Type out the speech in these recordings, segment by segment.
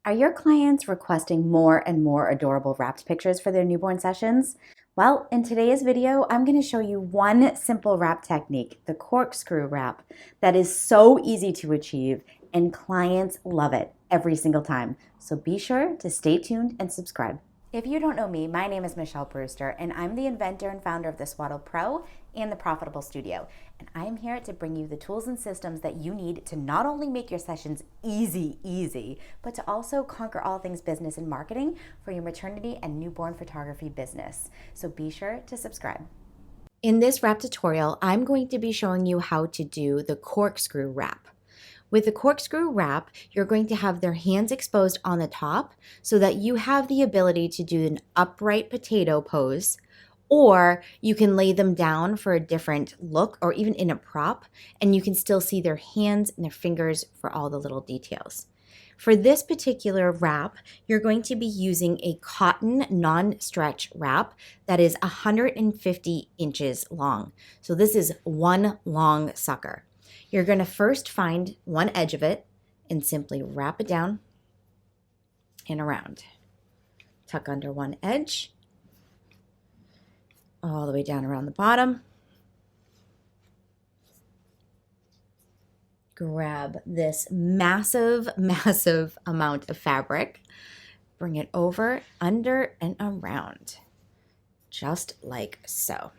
Are your clients requesting more and more adorable wrapped pictures for their newborn sessions? Well, in today's video, I'm going to show you one simple wrap technique, the corkscrew wrap, that is so easy to achieve and clients love it every single time. So be sure to stay tuned and subscribe. If you don't know me, my name is Michelle Brewster, and I'm the inventor and founder of the Swaddle Pro and the Profitable Studio. And I am here to bring you the tools and systems that you need to not only make your sessions easy, but to also conquer all things business and marketing for your maternity and newborn photography business. So be sure to subscribe. In this wrap tutorial, I'm going to be showing you how to do the corkscrew wrap. With the corkscrew wrap, you're going to have their hands exposed on the top so that you have the ability to do an upright potato pose, or you can lay them down for a different look or even in a prop, and you can still see their hands and their fingers for all the little details. For this particular wrap, you're going to be using a cotton non-stretch wrap that is 150 inches long. So this is one long sucker. You're going to first find one edge of it and simply wrap it down and around. Tuck under one edge, all the way down around the bottom. Grab this massive amount of fabric, bring it over, under, and around, just like so.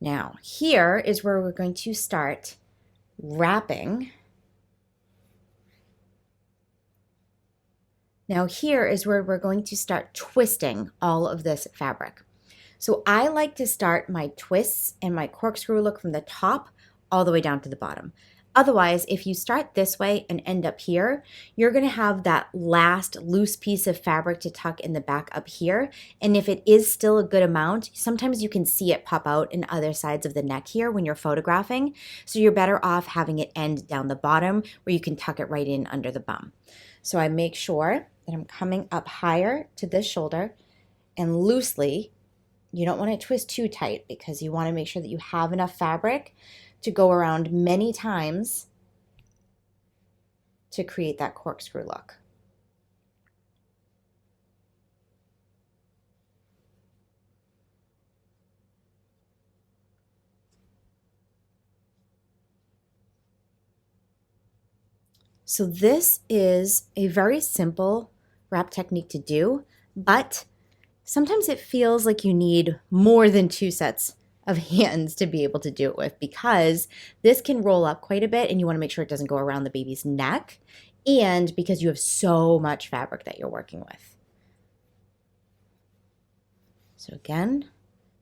Now, here is where we're going to start wrapping. Now, here is where we're going to start twisting all of this fabric. So I like to start my twists and my corkscrew look from the top all the way down to the bottom. Otherwise, if you start this way and end up here, you're going to have that last loose piece of fabric to tuck in the back up here. And if it is still a good amount, sometimes you can see it pop out in other sides of the neck here when you're photographing. So you're better off having it end down the bottom where you can tuck it right in under the bum. So I make sure that I'm coming up higher to this shoulder and loosely. You don't want to twist too tight because you want to make sure that you have enough fabric to go around many times to create that corkscrew look. So this is a very simple wrap technique to do, but sometimes it feels like you need more than two sets of hands to be able to do it with, because this can roll up quite a bit and you want to make sure it doesn't go around the baby's neck, and because you have so much fabric that you're working with. So again,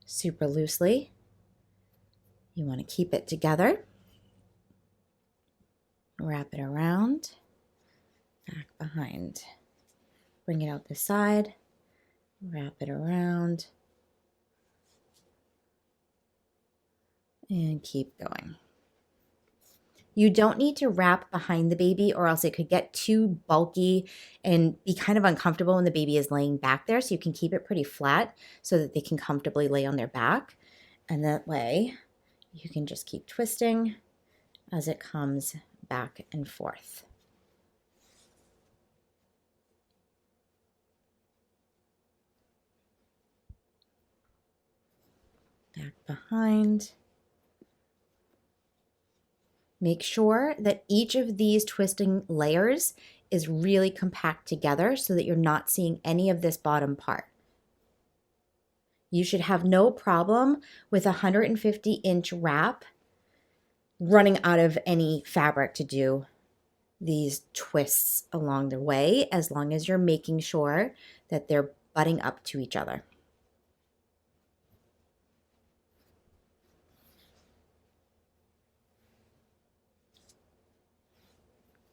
super loosely, you want to keep it together. Wrap it around, back behind. Bring it out the side, wrap it around, and keep going. You don't need to wrap behind the baby, or else it could get too bulky and be kind of uncomfortable when the baby is laying back there. So you can keep it pretty flat so that they can comfortably lay on their back. And that way you can just keep twisting as it comes back and forth. Back behind. Make sure that each of these twisting layers is really compact together so that you're not seeing any of this bottom part. You should have no problem with a 150-inch wrap running out of any fabric to do these twists along the way, as long as you're making sure that they're butting up to each other.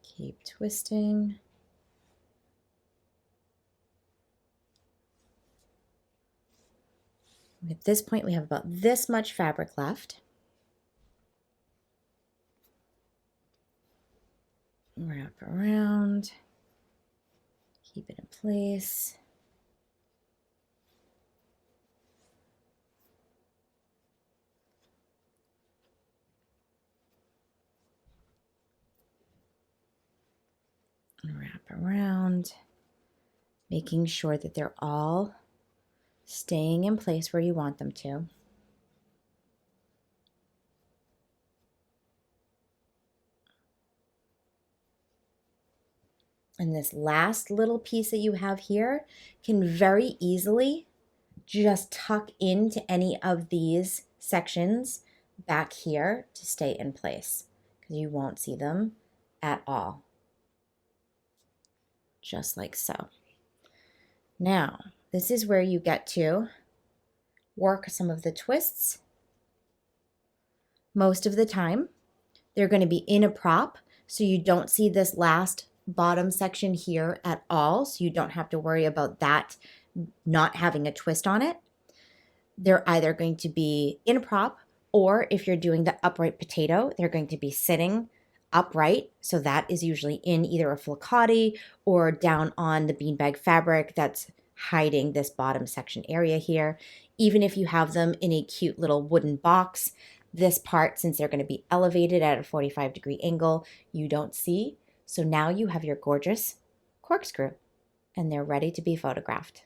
Keep twisting. At this point, we have about this much fabric left. Wrap around, keep it in place. Wrap around, making sure that they're all staying in place where you want them to. And this last little piece that you have here can very easily just tuck into any of these sections back here to stay in place because you won't see them at all. Just like so. Now, this is where you get to work some of the twists. Most of the time, they're going to be in a prop, so you don't see this last bottom section here at all, so you don't have to worry about that not having a twist on it. They're either going to be in a prop, or if you're doing the upright potato, they're going to be sitting upright, so that is usually in either a flacotti or down on the beanbag fabric that's hiding this bottom section area here. Even if you have them in a cute little wooden box, this part, since they're going to be elevated at a 45-degree angle, you don't see. So now you have your gorgeous corkscrew, and they're ready to be photographed.